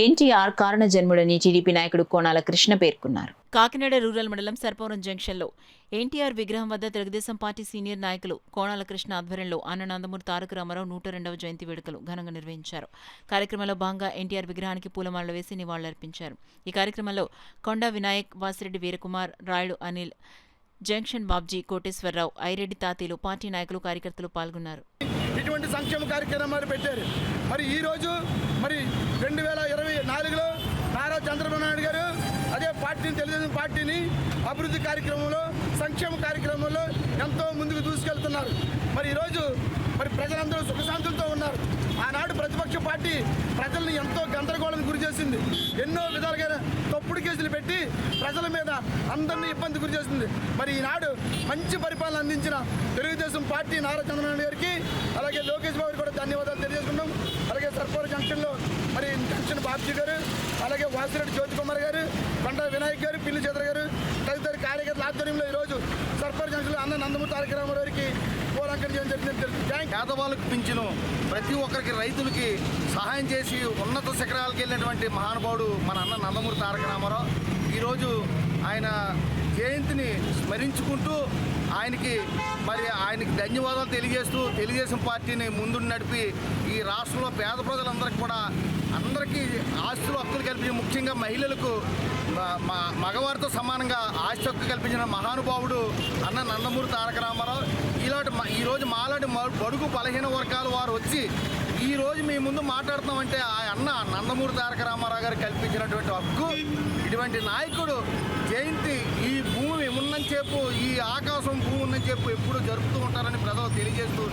ఎన్టీఆర్ కారణ జన్ముడని టీడీపీ నాయకుడు కోణాల కృష్ణ పేర్కొన్నారు. కాకినాడ రూరల్ మండలం సర్పవరం జంక్షన్లో ఎన్టీఆర్ విగ్రహం వద్ద తెలుగుదేశం పార్టీ సీనియర్ నాయకులు కోణాల కృష్ణ ఆధ్వర్యంలో అన్న నందమూరి తారక రామారావు 102వ జయంతి వేడుకలు ఘనంగా నిర్వహించారు. కార్యక్రమంలో భాగంగా ఎన్టీఆర్ విగ్రహానికి పూలమాలలు వేసి నివాళులర్పించారు. ఈ కార్యక్రమంలో కొండా వినాయక్, వాసిరెడ్డి వీరకుమార్, రాయుడు అనిల్, జంక్షన్ బాబ్జీ, కోటేశ్వరరావు, ఐరెడ్డి తాతీలు, పార్టీ నాయకులు, కార్యకర్తలు పాల్గొన్నారు. ఇటువంటి సంక్షేమ కార్యక్రమాలు పెట్టారు. మరి ఈరోజు 2024లో నారా చంద్రబాబు నాయుడు గారు అదే పార్టీని, తెలుగుదేశం పార్టీని అభివృద్ధి కార్యక్రమంలో, సంక్షేమ కార్యక్రమంలో ఎంతో ముందుకు దూసుకెళ్తున్నారు. మరి ఈరోజు ప్రజలందరూ సుఖశాంతులతో ఉన్నారు. ఆనాడు ప్రతిపక్ష పార్టీ ప్రజల్ని ఎంతో గందరగోళానికి గురి చేసింది. ఎన్నో విధాలుగా తప్పుడు కేసులు పెట్టి ప్రజల మీద అందరినీ ఇబ్బంది గురి చేసింది. మరి ఈనాడు మంచి పరిపాలన అందించిన తెలుగుదేశం పార్టీ నారా చంద్రబాబు గారికి, అలాగే లోకేష్ బాబు కూడా ధన్యవాదాలు తెలియజేసుకున్నాం. అలాగే సర్పవరం జంక్షన్లో జంక్షన్ బాబ్జీ గారు, అలాగే వాసిరెడ్డి జ్యోతి కుమార్ గారు, కొండా వినాయక్ గారు, పిల్లి చంద్ర గారు తదితర కార్యకర్తల ఆధ్వర్యంలో ఈరోజు సర్పవరం జంక్షన్లో అన్న నందమూరి తారక రామారావు గారికి పూలంకరణ చేయడం జరిగింది. పేదవాళ్ళకు పింఛను, ప్రతి ఒక్కరికి రైతులకి సహాయం చేసి ఉన్నత శిఖరాలకు వెళ్ళినటువంటి మహానుభావుడు మన అన్న నందమూరి తారక రామారావు. ఈరోజు ఆయన జయంతిని స్మరించుకుంటూ ఆయనకి ధన్యవాదాలు తెలియజేస్తూ తెలుగుదేశం పార్టీని ముందు నడిపి ఈ రాష్ట్రంలో పేద ప్రజలందరికీ కూడా అందరికీ ఆస్తులు హక్కులు కల్పించి, ముఖ్యంగా మహిళలకు మగవారితో సమానంగా ఆస్తి హక్కు కల్పించిన మహానుభావుడు అన్న నందమూరి తారక రామారావు. ఈరోజు మాలాంటి బడుగు బలహీన వర్గాల వారు వచ్చి ఈరోజు మీ ముందు మాట్లాడుతున్నామంటే ఆ అన్న నందమూరి తారక రామారావు గారు కల్పించినటువంటి హక్కు. ఇటువంటి నాయకుడు జయంతి ఈ భూమి ఉన్నంతసేపు, ఈ ఆకాశం భూమి ఉన్నంతసేపు ఎప్పుడు జరుపుతూ ఉంటారని ప్రజలు తెలియజేస్తూ